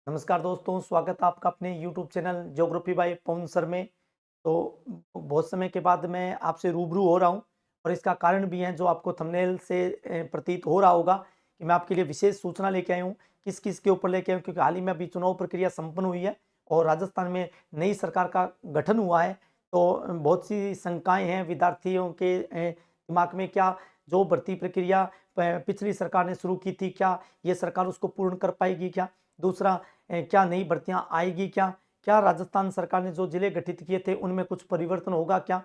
नमस्कार दोस्तों, स्वागत है आपका अपने YouTube चैनल ज्योग्राफी बाय पवन सर में। तो बहुत समय के बाद मैं आपसे रूबरू हो रहा हूं और इसका कारण भी है जो आपको थंबनेल से प्रतीत हो रहा होगा कि मैं आपके लिए विशेष सूचना लेके आया हूं। किस किस के ऊपर लेके आया हूं, क्योंकि हाल ही में अभी चुनाव प्रक्रिया संपन्न हुई है और राजस्थान में नई सरकार का गठन हुआ है। तो बहुत सी शंकाएं हैं विद्यार्थियों के दिमाग में। क्या जो भर्ती प्रक्रिया पिछली सरकार ने शुरू की थी, क्या ये सरकार उसको पूर्ण कर पाएगी? क्या दूसरा, क्या नई भर्तियां आएगी? क्या क्या राजस्थान सरकार ने जो जिले गठित किए थे उनमें कुछ परिवर्तन होगा? क्या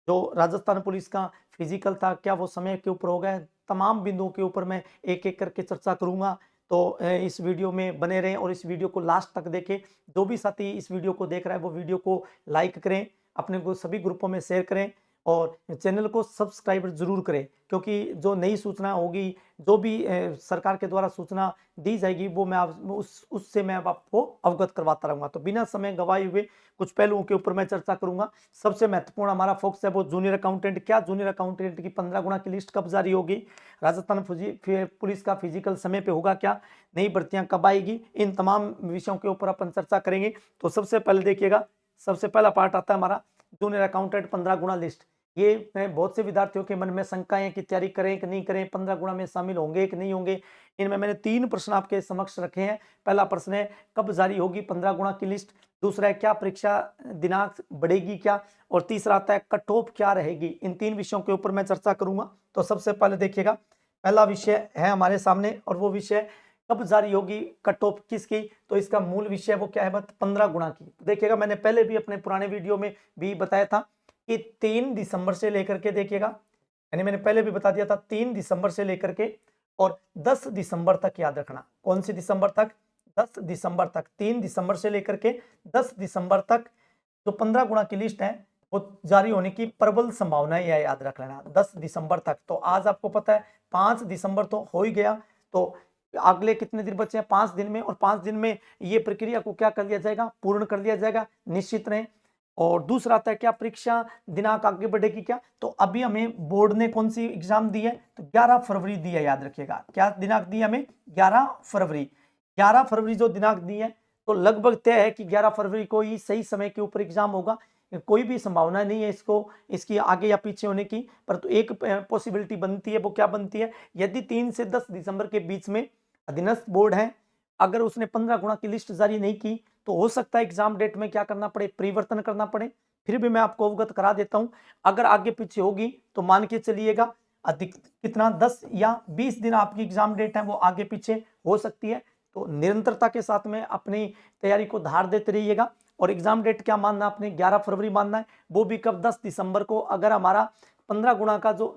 जो राजस्थान पुलिस का फिजिकल था, क्या वो समय के ऊपर होगा? तमाम बिंदुओं के ऊपर मैं एक एक करके चर्चा करूंगा। तो इस वीडियो में बने रहें और इस वीडियो को लास्ट तक देखें। जो भी साथी इस वीडियो को देख रहा है वो वीडियो को लाइक करें, अपने को सभी ग्रुपों में शेयर करें और चैनल को सब्सक्राइब जरूर करें, क्योंकि जो नई सूचना होगी, जो भी सरकार के द्वारा सूचना दी जाएगी, वो मैं उससे मैं आपको अवगत करवाता रहूंगा। तो बिना समय गवाए हुए कुछ पहलुओं के ऊपर मैं चर्चा करूंगा। सबसे महत्वपूर्ण हमारा फोकस है वो जूनियर अकाउंटेंट। क्या जूनियर अकाउंटेंट की 15 गुना की लिस्ट कब जारी होगी? राजस्थान पुलिस का फिजिकल समय पे होगा क्या? नई भर्तियां कब आएगी? इन तमाम विषयों के ऊपर अपन चर्चा करेंगे। तो सबसे पहले देखिएगा, सबसे पहला पार्ट आता है हमारा जूनियर अकाउंटेंट 15 गुना लिस्ट। ये बहुत से विद्यार्थियों के मन में शंकाएं कि तैयारी करें कि नहीं करें, 15 गुना में शामिल होंगे कि नहीं होंगे। इनमें मैंने 3 प्रश्न आपके समक्ष रखे हैं। पहला प्रश्न है कब जारी होगी 15 गुना की लिस्ट। दूसरा है क्या परीक्षा दिनांक बढ़ेगी क्या? और तीसरा आता है कट ऑफ क्या रहेगी? इन 3 विषयों के ऊपर मैं चर्चा करूंगा। तो सबसे पहले देखिएगा, पहला विषय है हमारे सामने और वो विषय कब जारी होगी कट ऑफ किसकी? तो इसका मूल विषय वो क्या है? 15 गुना की। देखिएगा, मैंने पहले भी अपने पुराने वीडियो में भी बताया था कि 3 दिसंबर से लेकर के, देखिएगा यानी मैंने पहले भी बता दिया था, 3 दिसंबर से लेकर के और 10 दिसंबर तक याद रखना। कौन सी दिसंबर तक? 10 दिसंबर तक। 3 दिसंबर से लेकर के 10 दिसंबर तक जो 15 गुना की लिस्ट है वो जारी होने की प्रबल संभावना है, यह याद रख लेना। 10 दिसंबर तक। तो आज आपको पता है 5 दिसंबर तो हो ही गया, तो अगले कितने दिन बचे हैं? 5 दिन में। और 5 दिन में ये प्रक्रिया को क्या कर लिया जाएगा? पूर्ण कर लिया जाएगा, निश्चित रहे। और दूसरा आता है क्या परीक्षा दिनांक आगे बढ़ेगी क्या? तो अभी हमें बोर्ड ने कौन सी एग्जाम दी है? तो 11 फरवरी दी है, याद रखिएगा। क्या दिनांक दी है हमें? 11 फरवरी। 11 फरवरी जो दिनांक दी है, तो लगभग तय है कि 11 फरवरी को ही सही समय के ऊपर एग्जाम होगा। कोई भी संभावना नहीं है इसकी आगे या पीछे होने की, परंतु एक पॉसिबिलिटी बनती है। वो क्या बनती है? यदि 3 से 10 दिसंबर के बीच में अधीनस्थ बोर्ड है, अगर उसने 15 गुना की लिस्ट जारी नहीं की, तो हो सकता है एग्जाम डेट में क्या करना पड़े? परिवर्तन करना पड़े। फिर भी मैं आपको अवगत करा देता हूं, अगर आगे पीछे होगी तो मान के चलिएगा अधिक कितना 10 या 20 दिन आपकी एग्जाम डेट है वो आगे पीछे हो सकती है। तो निरंतरता के साथ में अपनी तैयारी को धार देते रहिएगा। और एग्जाम डेट क्या मानना आपने? 11 फरवरी मानना है, वो भी कब? 10 दिसंबर को। अगर हमारा 15 गुना का जो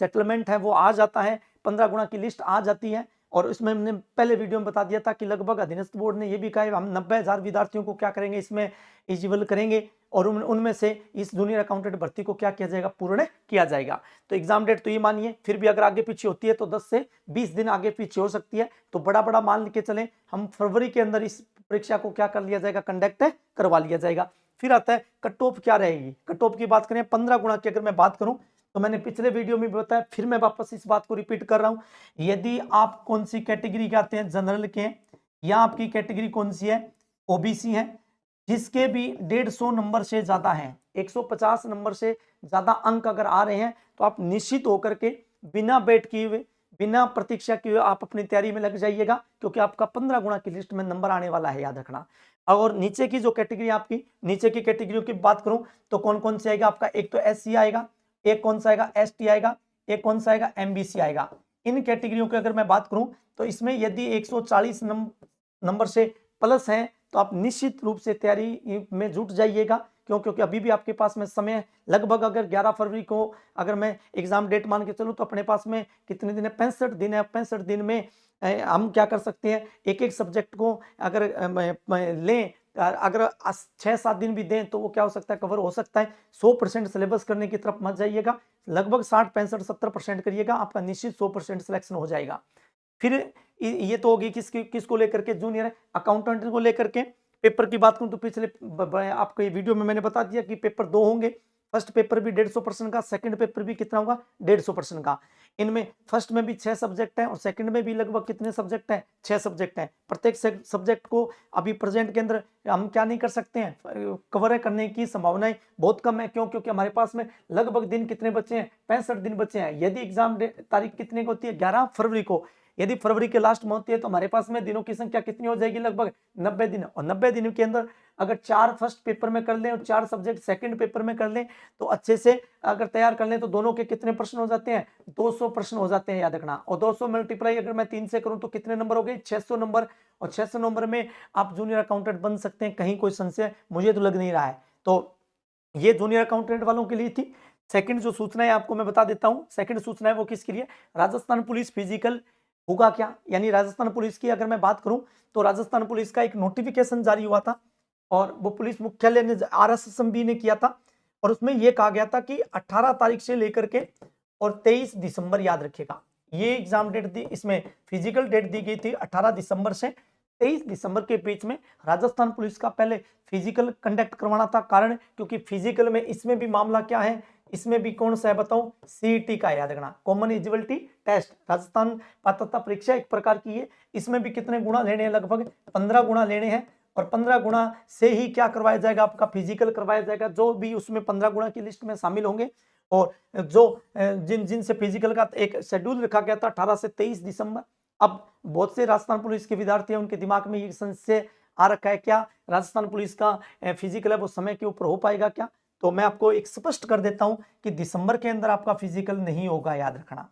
सेटलमेंट है वो आ जाता है, 15 गुना की लिस्ट आ जाती है, और इसमें हमने पहले वीडियो में बता दिया था कि लगभग अधीनस्थ बोर्ड ने ये भी कहा है हम 90,000 विद्यार्थियों को क्या करेंगे, इसमें एलिजिबल करेंगे और उनमें से इस जूनियर अकाउंटेंट भर्ती को क्या किया जाएगा? पूर्ण किया जाएगा। तो एग्जाम डेट तो ये मानिए, फिर भी अगर आगे पीछे होती है तो 10 से 20 दिन आगे पीछे हो सकती है। तो बड़ा बड़ा मान के चलें हम, फरवरी के अंदर इस परीक्षा को क्या कर लिया जाएगा? कंडक्ट करवा लिया जाएगा। फिर आता है कट ऑफ क्या रहेगी। कट ऑफ की बात करें 15 गुना की अगर मैं बात करूं, तो मैंने पिछले वीडियो में भी बताया, फिर मैं वापस इस बात को रिपीट कर रहा हूं। यदि आप कौन सी कैटेगरी के आते हैं? जनरल के, या आपकी कैटेगरी कौन सी है? ओबीसी है, जिसके भी 150 नंबर से ज्यादा है, 150 नंबर से ज्यादा अंक अगर आ रहे हैं, तो आप निश्चित होकर के बिना वेट किए हुए, बिना प्रतीक्षा किए हुए आप अपनी तैयारी में लग जाइएगा, क्योंकि आपका 15 गुना की लिस्ट में नंबर आने वाला है, याद रखना। और नीचे की जो कैटेगरी आपकी, नीचे की कैटेगरी की बात करूं तो कौन कौन से आएगा आपका? एक तो एससी आएगा, एक कौन सा आएगा? एसटी आएगा, एक कौन सा आएगा? एमबीसी आएगा। इन कैटेगरियों की अगर मैं बात करूं तो इसमें यदि 140 नंबर से प्लस है तो आप निश्चित रूप से तैयारी में जुट जाइएगा। क्यों? क्योंकि अभी भी आपके पास में समय लगभग, अगर 11 फरवरी को अगर मैं एग्जाम डेट मान के चलूं तो अपने पास में कितने दिन है? 65 दिन है। 65 दिन में हम क्या कर सकते हैं? एक एक सब्जेक्ट को अगर लें, अगर 6-7 दिन भी दें तो वो क्या हो सकता है? कवर हो सकता है। 100% सिलेबस करने की तरफ मत जाइएगा, लगभग 60-65-70% करिएगा, आपका निश्चित 100% सिलेक्शन हो जाएगा। फिर ये तो होगी किसको लेकर के? जूनियर अकाउंटेंट को लेकर के। पेपर की बात करूं तो पिछले आपको ये वीडियो में मैंने बता दिया कि पेपर 2 होंगे। फर्स्ट पेपर भी 150% का, सेकंड पेपर भी कितना होगा? 150% का। इनमें फर्स्ट में भी 6 सब्जेक्ट हैं और सेकंड में भी लगभग कितने सब्जेक्ट हैं, 6 सब्जेक्ट हैं। प्रत्येक सब्जेक्ट को अभी प्रेजेंट के अंदर हम क्या नहीं कर सकते हैं, कवर करने की संभावनाएं बहुत कम है। क्यों? क्योंकि हमारे पास में लगभग दिन कितने बचे हैं, 65 दिन बचे हैं। यदि एग्जाम तारीख कितने को होती है, 11 फरवरी को, यदि फरवरी के लास्ट में होती है तो हमारे पास में दिनों की संख्या कितनी हो जाएगी, लगभग 90 दिन। और 90 दिनों के अंदर अगर 4 फर्स्ट पेपर में कर लें और 4 सब्जेक्ट सेकंड पेपर में कर लें तो अच्छे से अगर तैयार कर लें तो दोनों के कितने प्रश्न हो जाते हैं, 200 प्रश्न हो जाते हैं, याद रखना। और 200 मल्टीप्लाई अगर मैं 3 से करूं तो कितने नंबर हो गए, 600 नंबर। और 600 नंबर में आप जूनियर अकाउंटेंट बन सकते हैं, कहीं कोई संशय मुझे तो लग नहीं रहा है। तो ये जूनियर अकाउंटेंट वालों के लिए थी। सेकंड जो सूचना है आपको मैं बता देता हूं, सेकंड सूचना है वो किसके लिए, राजस्थान पुलिस फिजिकल होगा क्या, यानी राजस्थान पुलिस की अगर मैं बात करूं तो राजस्थान पुलिस का एक नोटिफिकेशन जारी हुआ था और वो पुलिस मुख्यालय ने RSSMB ने किया था। और उसमें यह कहा गया था कि 18 तारीख से लेकर के और 23 दिसंबर, याद रखिएगा ये एग्जाम डेट दी, इसमें फिजिकल डेट दी गई थी 18 दिसंबर से 23 दिसंबर के बीच में राजस्थान पुलिस का पहले फिजिकल कंडक्ट करवाना था। कारण क्योंकि फिजिकल में इसमें भी मामला क्या है, इसमें भी कौन सा है बताओ, CET का, याद रखना, कॉमन एलिजिबिलिटी टेस्ट, राजस्थान पात्रता परीक्षा एक प्रकार की है। इसमें भी कितने गुणा लेने हैं, लगभग 15 गुणा लेने हैं और 15 गुणा से ही क्या करवाया जाएगा, आपका फिजिकल करवाया जाएगा। जो भी उसमें 15 गुणा की लिस्ट में शामिल होंगे और जो जिनसे फिजिकल का एक शेड्यूल रखा गया था 18 से 23 दिसंबर। अब बहुत से राजस्थान पुलिस के विद्यार्थी हैं, उनके दिमाग में ये संशय आ रखा है, क्या राजस्थान पुलिस का फिजिकल है वो समय के ऊपर हो पाएगा क्या। तो मैं आपको एक स्पष्ट कर देता हूं कि दिसंबर के अंदर आपका फिजिकल नहीं होगा, याद रखना।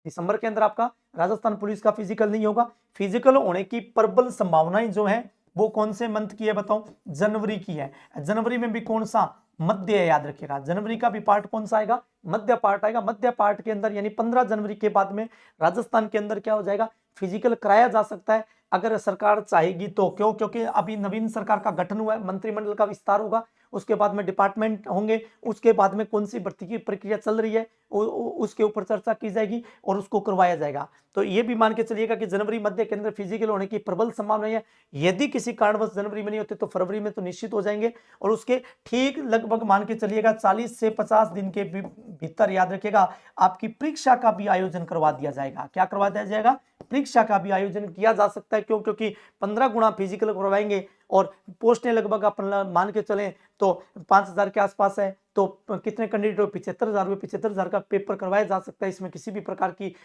दिसंबर के अंदर आपका राजस्थान पुलिस का फिजिकल नहीं होगा। फिजिकल होने की प्रबल संभावनाएं जो है वो कौन से मंथ की है बताओ, जनवरी की है। जनवरी में भी कौन सा, मध्य है, याद रखिएगा। जनवरी का भी पार्ट कौन सा आएगा, मध्य पार्ट आएगा। मध्य पार्ट के अंदर यानी 15 जनवरी के बाद में राजस्थान के अंदर क्या हो जाएगा, फिजिकल कराया जा सकता है अगर सरकार चाहेगी तो। क्यों? क्योंकि अभी नवीन सरकार का गठन हुआ है, मंत्रिमंडल का विस्तार होगा, उसके बाद में डिपार्टमेंट होंगे, उसके बाद में कौन सी भर्ती की प्रक्रिया चल रही है उसके ऊपर चर्चा की जाएगी और उसको करवाया जाएगा। तो ये भी मान के चलिएगा कि जनवरी मध्य के अंदर फिजिकल होने की प्रबल संभावना है। यदि किसी कारणवश जनवरी में नहीं होते तो फरवरी में तो निश्चित हो जाएंगे। और उसके ठीक लगभग मान के चलिएगा 40 से 50 दिन के भीतर, याद रखिएगा, आपकी परीक्षा का भी आयोजन करवा दिया जाएगा। क्या करवा दिया जाएगा, परीक्षा का भी आयोजन किया जा सकता है। क्यों? क्योंकि 15 गुणा फिजिकल करवाएंगे और पोस्टें लगभग अपन मान के चलें तो 5000 के आसपास है। तो कितने कैंडिडेट हो, 75,000, 75,000 का पेपर करवाया जा सकता है। इसमें किसी भी प्रकार की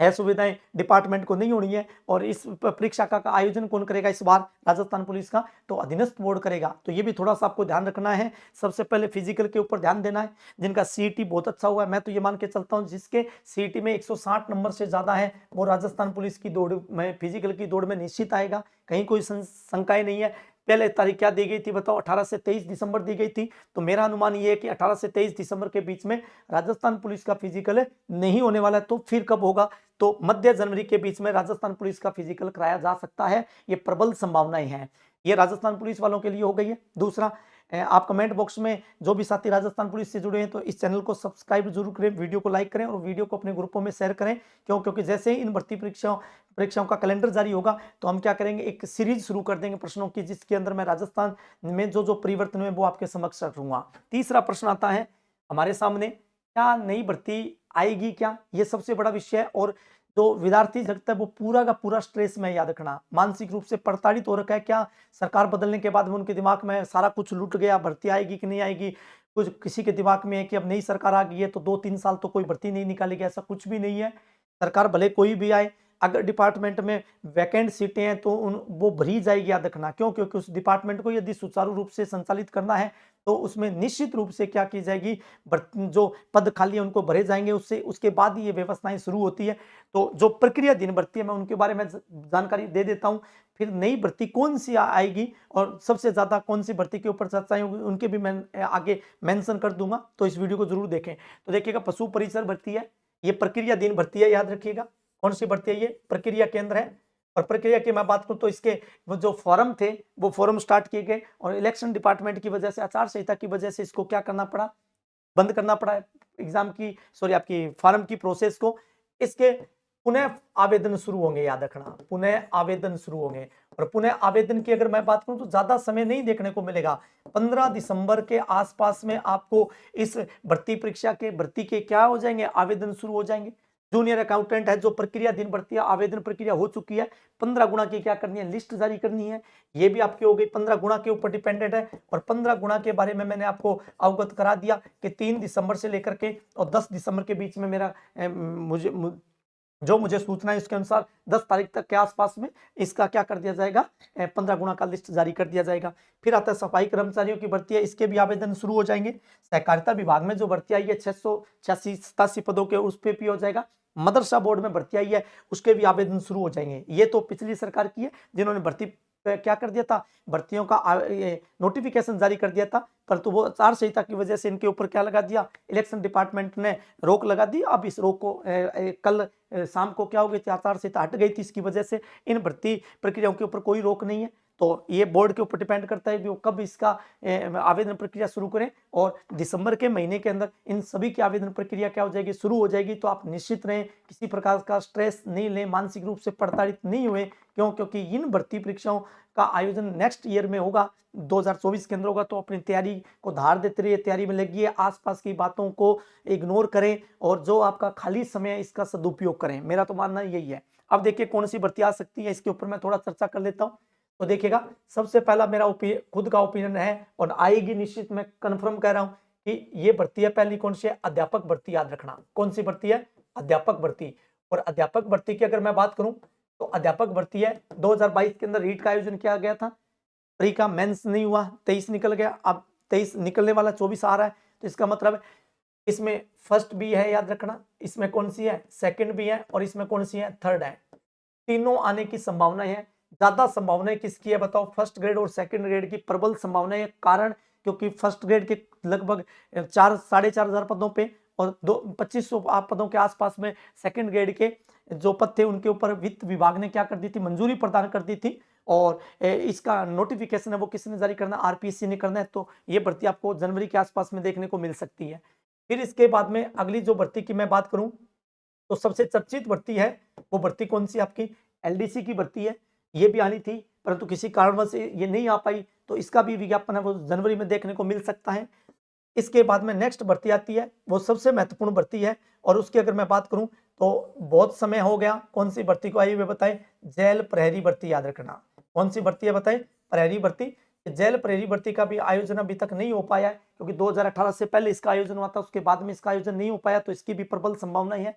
असुविधाएं डिपार्टमेंट को नहीं होनी है। और इस परीक्षा का आयोजन कौन करेगा इस बार, राजस्थान पुलिस का, तो अधीनस्थ बोर्ड करेगा। तो ये भी थोड़ा सा आपको ध्यान रखना है। सबसे पहले फिजिकल के ऊपर ध्यान देना है। जिनका CET बहुत अच्छा हुआ है, मैं तो ये मान के चलता हूं जिसके CET में 160 नंबर से ज्यादा है वो राजस्थान पुलिस की दौड़ में, फिजिकल की दौड़ में निश्चित आएगा, कहीं कोई शंकाएं नहीं है। पहले तारीख क्या दी गई थी बताओ, 18 से 23 दिसंबर दी गई थी। तो मेरा अनुमान ये है कि 18 से 23 दिसंबर के बीच में राजस्थान पुलिस का फिजिकल नहीं होने वाला है। तो फिर कब होगा, तो मध्य जनवरी के बीच में राजस्थान पुलिस का फिजिकल कराया जा सकता है। ये प्रबल संभावनाएं हैं। ये राजस्थान पुलिस वालों के लिए हो गई है। दूसरा, आप कमेंट बॉक्स में जो भी साथी राजस्थान पुलिस से जुड़े हैं तो इस चैनल को सब्सक्राइब जरूर करें, वीडियो को लाइक करें और वीडियो को अपने ग्रुपों में शेयर करें। क्यों? क्योंकि जैसे ही इन भर्ती परीक्षाओं का कैलेंडर जारी होगा तो हम क्या करेंगे, एक सीरीज शुरू कर देंगे प्रश्नों की, जिसके अंदर मैं राजस्थान में जो जो परिवर्तन हुए वो आपके समक्ष रखूंगा। तीसरा प्रश्न आता है हमारे सामने, क्या नई भर्ती आएगी क्या, ये सबसे बड़ा विषय है। और जो विद्यार्थी जगत है वो पूरा का पूरा स्ट्रेस में, याद रखना, मानसिक रूप से प्रताड़ित हो रखा है। क्या सरकार बदलने के बाद में उनके दिमाग में सारा कुछ लुट गया, भर्ती आएगी कि नहीं आएगी। कुछ किसी के दिमाग में है कि अब नई सरकार आ गई है तो 2-3 साल तो कोई भर्ती नहीं निकालेगी, ऐसा कुछ भी नहीं है। सरकार भले कोई भी आए, अगर डिपार्टमेंट में वैकेंट सीटें हैं तो वो भरी जाएगी, याद रखना। क्यों? क्योंकि उस डिपार्टमेंट को यदि सुचारू रूप से संचालित करना है तो उसमें निश्चित रूप से क्या की जाएगी, जो पद खाली है उनको भरे जाएंगे, उससे उसके बाद ही ये व्यवस्थाएं शुरू होती है। तो जो प्रक्रिया दिन भर्ती है मैं उनके बारे में जानकारी दे देता हूं। फिर नई भर्ती कौन सी आएगी और सबसे ज्यादा कौन सी भर्ती के ऊपर चर्चाएं होगी उनके भी मैं आगे मेंशन कर दूंगा, तो इस वीडियो को जरूर देखें। तो देखिएगा, पशु परिसर भर्ती है, ये प्रक्रिया दिन भर्ती है, याद रखिएगा। कौन सी भर्ती है, ये प्रक्रिया केंद्र है। और प्रक्रिया की मैं बात करूं तो इसके वो जो फॉर्म थे वो फॉर्म स्टार्ट किए गए और इलेक्शन डिपार्टमेंट की वजह से, आचार संहिता की वजह से इसको क्या करना पड़ा, बंद करना पड़ा एग्जाम की, सॉरी आपकी फॉर्म की प्रोसेस को। इसके पुनः आवेदन शुरू होंगे, याद रखना, पुनः आवेदन शुरू होंगे। और पुनः आवेदन की अगर मैं बात करूं तो ज्यादा समय नहीं देखने को मिलेगा। 15 दिसंबर के आसपास में आपको इस भर्ती परीक्षा के भर्ती के क्या हो जाएंगे, आवेदन शुरू हो जाएंगे। जूनियर अकाउंटेंट है जो प्रक्रिया दिन भर्ती आवेदन प्रक्रिया हो चुकी है, 15 गुणा की क्या करनी है, लिस्ट जारी करनी है। ये भी आपकी हो गई, 15 गुणा के ऊपर डिपेंडेंट है। और 15 गुणा के बारे में मैंने आपको अवगत करा दिया कि 3 दिसंबर से लेकर के और 10 दिसंबर के बीच में मेरा जो मुझे सूचना है उसके अनुसार 10 तारीख तक के आसपास में इसका क्या कर दिया जाएगा, 15 गुणा का लिस्ट जारी कर दिया जाएगा। फिर आता है सफाई कर्मचारियों की भर्ती है, इसके भी आवेदन शुरू हो जाएंगे। सहकारिता विभाग में जो भर्ती आई है 686 पदों के, उस पर भी हो जाएगा। मदरसा बोर्ड में भर्ती आई है, उसके भी आवेदन शुरू हो जाएंगे। ये तो पिछली सरकार की है जिन्होंने भर्ती क्या कर दिया था, भर्तियों का नोटिफिकेशन जारी कर दिया था, परंतु वो आचार संहिता की वजह से इनके ऊपर क्या लगा दिया, इलेक्शन डिपार्टमेंट ने रोक लगा दी। अब इस रोक को कल शाम को क्या हो गई थी, आचार संहिता हट गई थी, इसकी वजह से इन भर्ती प्रक्रियाओं के ऊपर कोई रोक नहीं है। तो ये बोर्ड के ऊपर डिपेंड करता है कि वो कब इसका आवेदन प्रक्रिया शुरू करें। और दिसंबर के महीने के अंदर इन सभी की आवेदन प्रक्रिया क्या हो जाएगी, शुरू हो जाएगी। तो आप निश्चित रहें, किसी प्रकार का स्ट्रेस नहीं लें, मानसिक रूप से प्रताड़ित नहीं हुए। क्यों? क्योंकि इन भर्ती परीक्षाओं का आयोजन नेक्स्ट ईयर में होगा, 2024 के अंदर होगा। तो अपनी तैयारी को धार देते रहिए, तैयारी में लगिए, आसपास की बातों को इग्नोर करें और जो आपका खाली समय है इसका सदुपयोग करें। मेरा तो मानना यही है। अब देखिए कौन सी भर्ती आ सकती है, इसके ऊपर मैं थोड़ा चर्चा कर लेता हूं। तो देखिएगा, सबसे पहला मेरा खुद का ओपिनियन है और आएगी निश्चित, मैं कंफर्म कह रहा हूं कि ये भर्ती है। पहली कौन सी है, अध्यापक भर्ती। याद रखना कौन सी भर्ती है, अध्यापक भर्ती। और अध्यापक भर्ती की अगर मैं बात करूं तो अध्यापक भर्ती है 2022 के अंदर रीट का आयोजन किया गया था। प्री का मेंस नहीं हुआ, 23 निकल गया, अब 23 निकलने वाला 24 आ रहा है। तो इसका मतलब इसमें फर्स्ट भी है, याद रखना, इसमें कौन सी है, सेकंड भी है, और इसमें कौन सी है, थर्ड है। तीनों आने की संभावना है। ज्यादा संभावना किसकी है बताओ, फर्स्ट ग्रेड और सेकंड ग्रेड की प्रबल संभावना है। कारण क्योंकि फर्स्ट ग्रेड के लगभग 4,500 पदों पे और 2500 पदों के आसपास में सेकंड ग्रेड के जो पद थे उनके ऊपर वित्त विभाग ने क्या कर दी थी, मंजूरी प्रदान कर दी थी। और इसका नोटिफिकेशन है वो किसने जारी करना, आरपीएससी ने करना है। तो ये भर्ती आपको जनवरी के आसपास में देखने को मिल सकती है। फिर इसके बाद में अगली जो भर्ती की मैं बात करूं तो सबसे चर्चित भर्ती है वो भर्ती कौन सी, आपकी एलडीसी की भर्ती है। ये भी आनी थी परंतु किसी कारणवश ये नहीं आ पाई, तो इसका भी विज्ञापन है वो जनवरी में देखने को मिल सकता है। इसके बाद में नेक्स्ट भर्ती आती है, वो सबसे महत्वपूर्ण भर्ती है। और उसकी अगर मैं बात करूं तो बहुत समय हो गया, कौन सी भर्ती को आई हुए बताएं, जेल प्रहरी भर्ती। याद रखना कौन सी भर्ती है बताएं, प्रहरी भर्ती। जेल प्रहरी भर्ती का भी आयोजन अभी तक नहीं हो पाया है, क्योंकि 2018 से पहले इसका आयोजन हुआ था, उसके बाद में इसका आयोजन नहीं हो पाया, तो इसकी भी प्रबल संभावना है।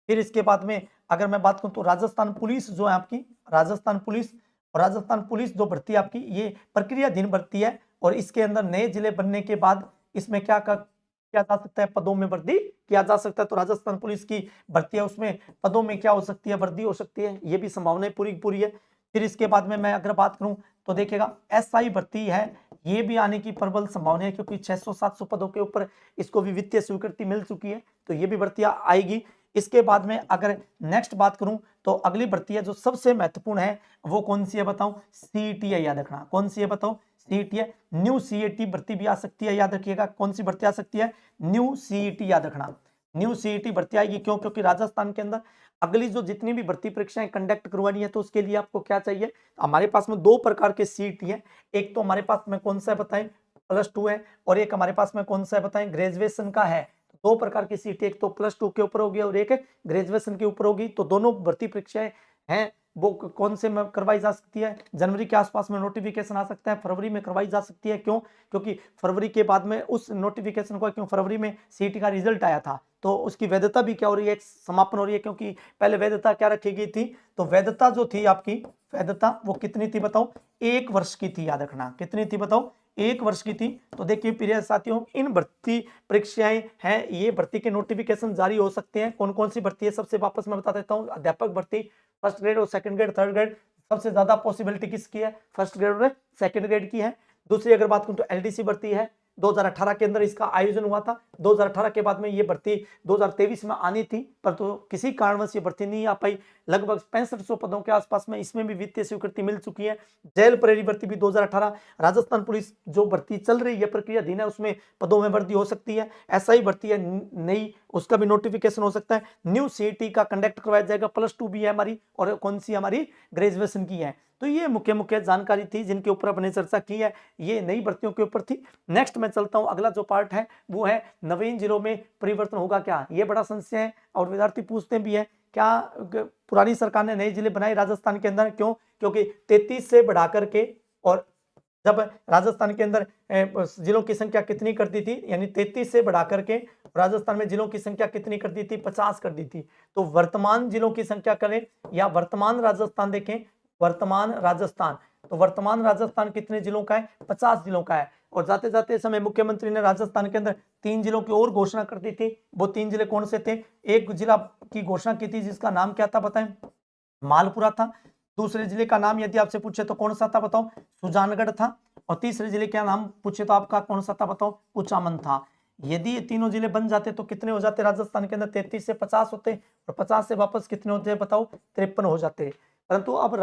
फिर इसके बाद में अगर मैं बात करूं तो राजस्थान पुलिस जो है आपकी, राजस्थान पुलिस, और राजस्थान पुलिस जो भर्ती आपकी ये प्रक्रियाधीन भर्ती है। और इसके अंदर नए जिले बनने के बाद इसमें क्या किया जा सकता है, पदों में वृद्धि किया जा सकता है। तो राजस्थान पुलिस की भर्ती है, उसमें पदों में क्या हो सकती है, वृद्धि हो सकती है। ये भी संभावनाएं पूरी पूरी है। फिर इसके बाद में मैं अगर बात करूं तो देखिएगा एसआई भर्ती है, ये भी आने की प्रबल संभावना है, क्योंकि 600-700 पदों के ऊपर इसको भी वित्तीय स्वीकृति मिल चुकी है, तो ये भी भर्तियां आएगी। इसके बाद में अगर नेक्स्ट बात करूं तो अगली भर्ती है जो सबसे महत्वपूर्ण है वो कौन सी है बताऊं, सीईटी है। याद रखना कौन सी है बताओ, सीईटी है। न्यू सीईटी भर्ती भी आ सकती है, याद रखिएगा कौन सी भर्ती आ सकती है, न्यू सीईटी। याद रखना न्यू सीईटी भर्ती आएगी। क्यों? क्योंकि राजस्थान के अंदर अगली जो जितनी भी भर्ती परीक्षाएं कंडक्ट करवानी है तो उसके लिए आपको क्या चाहिए, हमारे पास में 2 प्रकार के सीईटी है। एक तो हमारे पास में कौन सा है बताएं, +2 है, और एक हमारे पास में कौन सा है बताएं, ग्रेजुएशन का है। 2 प्रकार की सीट, एक तो +2 के ऊपर होगी और एक ग्रेजुएशन के ऊपर होगी। तो दोनों भर्ती परीक्षाएं हैं वो कौन से में करवाई जा सकती है, जनवरी के आसपास में नोटिफिकेशन आ सकता है, फरवरी में करवाई जा सकती है। क्यों? क्योंकि फरवरी के बाद में उस नोटिफिकेशन को, क्यों फरवरी में सीईटी का रिजल्ट आया था तो उसकी वैधता भी क्या हो रही है, समापन हो रही है। क्योंकि पहले वैधता क्या रखी गई थी, तो वैधता जो थी आपकी, वैधता वो कितनी थी बताओ, 1 वर्ष की थी। याद रखना कितनी थी बताओ, 1 वर्ष की थी। तो देखिए प्रिय साथियों, इन भर्ती परीक्षाएं हैं, ये भर्ती के नोटिफिकेशन जारी हो सकते हैं। कौन कौन सी भर्ती है सबसे वापस मैं बता देता हूँ, अध्यापक भर्ती फर्स्ट ग्रेड और सेकंड ग्रेड, थर्ड ग्रेड, सबसे ज्यादा पॉसिबिलिटी किसकी है, फर्स्ट ग्रेड और सेकंड ग्रेड की है। दूसरी अगर बात करूं तो एलडीसी भर्ती है, 2018 के अंदर इसका आयोजन हुआ था। 2018 के बाद में ये भर्ती 2023 में आनी थी, पर तो किसी कारणवश ये भर्ती नहीं आ पाई। लगभग 6500 पदों के आसपास में इसमें भी वित्तीय स्वीकृति मिल चुकी है। जेल प्रहरी भर्ती भी 2018, राजस्थान पुलिस जो भर्ती चल रही है प्रक्रियाधीन है, उसमें पदों में वृद्धि हो सकती है। एसआई भर्ती है नई, उसका भी नोटिफिकेशन हो सकता है। न्यू सीईटी का कंडक्ट करवाया जाएगा, +2 भी है हमारी और कौन सी हमारी ग्रेजुएशन की है। तो ये मुख्य मुख्य जानकारी थी जिनके ऊपर अपने चर्चा की है, ये नई भर्तियों के ऊपर थी। नेक्स्ट मैं चलता हूं, अगला जो पार्ट है वो है नवीन जिलों में परिवर्तन होगा क्या, ये बड़ा संशय है और विद्यार्थी पूछते भी है क्या पुरानी सरकार ने नए जिले बनाए राजस्थान के अंदर, क्यों? क्योंकि 33 से बढ़ा करके, और जब राजस्थान के अंदर जिलों की संख्या कितनी कर दी थी, यानी 33 से बढ़ा करके राजस्थान में जिलों की संख्या कितनी कर दी थी, 50 कर दी थी। तो वर्तमान जिलों की संख्या करें या वर्तमान राजस्थान देखें, वर्तमान राजस्थान, तो वर्तमान राजस्थान कितने जिलों का है, 50 जिलों का है। और जाते जाते समय मुख्यमंत्री ने राजस्थान के अंदर 3 जिलों की और घोषणा कर दी थी। वो 3 जिले कौन से थे? एक जिला की घोषणा की थी जिसका नाम क्या था बताएं, मालपुरा था। दूसरे जिले का नाम यदि आपसे पूछे तो कौन सा था बताओ, सुजानगढ़ था। और तीसरे जिले का नाम पूछे तो आपका कौन सा था बताओ, कुचामन था। यदि ये तीनों जिले बन जाते तो कितने हो जाते राजस्थान के अंदर, 33 से 50 होते, और 50 से वापस कितने होते बताओ, 53 हो जाते। परंतु अब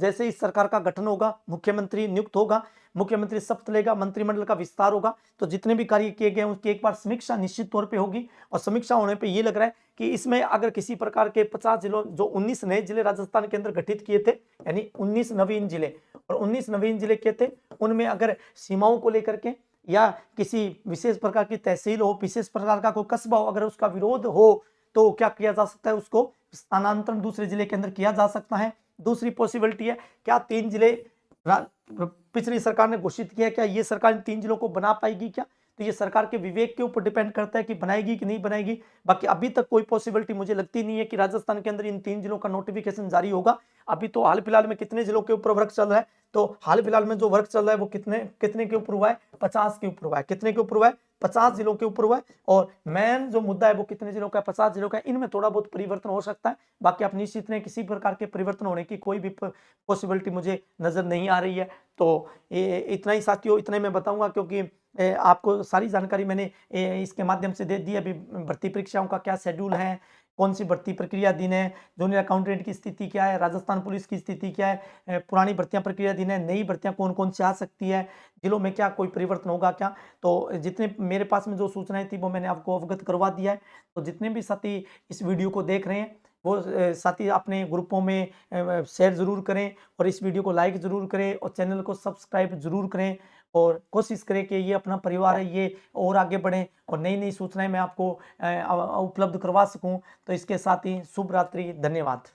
जैसे इस सरकार का गठन होगा, मुख्यमंत्री नियुक्त होगा, मुख्यमंत्री शपथ लेगा, मंत्रिमंडल का विस्तार होगा, तो जितने भी कार्य किए गए उसकी एक बार समीक्षा निश्चित तौर पे होगी। और समीक्षा होने पे ये लग रहा है कि इसमें अगर किसी प्रकार के 50 जिलों, जो 19 नए जिले राजस्थान के अंदर गठित किए थे, यानी 19 नवीन जिले, और 19 नवीन जिले के थे, उनमें अगर सीमाओं को लेकर के या किसी विशेष प्रकार की तहसील हो, विशेष प्रकार का कोई कस्बा हो, अगर उसका विरोध हो तो क्या किया जा सकता है, उसको स्थानांतरण दूसरे जिले के अंदर किया जा सकता है। दूसरी पॉसिबिलिटी है, क्या 3 जिले पिछली सरकार ने घोषित किया, क्या ये सरकार इन 3 जिलों को बना पाएगी क्या? तो ये सरकार के विवेक के ऊपर डिपेंड करता है कि बनाएगी कि नहीं बनाएगी। बाकी अभी तक कोई पॉसिबिलिटी मुझे लगती नहीं है कि राजस्थान के अंदर इन 3 जिलों का नोटिफिकेशन जारी होगा। अभी तो हाल फिलहाल में कितने जिलों के ऊपर वर्क चल रहा है, तो हाल फिलहाल में जो वर्क चल रहा है वो कितने के ऊपर हुआ है, 50 के ऊपर हुआ है। कितने के ऊपर हुआ है, 50 जिलों के ऊपर हुआ है। और मेन जो मुद्दा है वो कितने जिलों का है, 50 जिलों का है। इनमें थोड़ा बहुत परिवर्तन हो सकता है, बाकी आप निश्चित रहें किसी प्रकार के परिवर्तन होने की कोई भी पॉसिबिलिटी मुझे नजर नहीं आ रही है। तो इतना ही साथियों, इतना ही मैं बताऊंगा, क्योंकि आपको सारी जानकारी मैंने इसके माध्यम से दे दी। अभी भर्ती परीक्षाओं का क्या शेड्यूल है, कौन सी भर्ती प्रक्रिया दिन है, जूनियर अकाउंटेंट की स्थिति क्या है, राजस्थान पुलिस की स्थिति क्या है, पुरानी भर्तियां प्रक्रिया दिन है, नई भर्तियां कौन कौन से आ सकती है, जिलों में क्या कोई परिवर्तन होगा क्या। तो जितने मेरे पास में जो सूचनाएं थी वो मैंने आपको अवगत करवा दिया है। तो जितने भी साथी इस वीडियो को देख रहे हैं वो साथी अपने ग्रुपों में शेयर जरूर करें, और इस वीडियो को लाइक जरूर करें, और चैनल को सब्सक्राइब जरूर करें, और कोशिश करें कि ये अपना परिवार है ये और आगे बढ़े और नई नई सूचनाएं मैं आपको उपलब्ध करवा सकूं। तो इसके साथ ही शुभ रात्रि, धन्यवाद।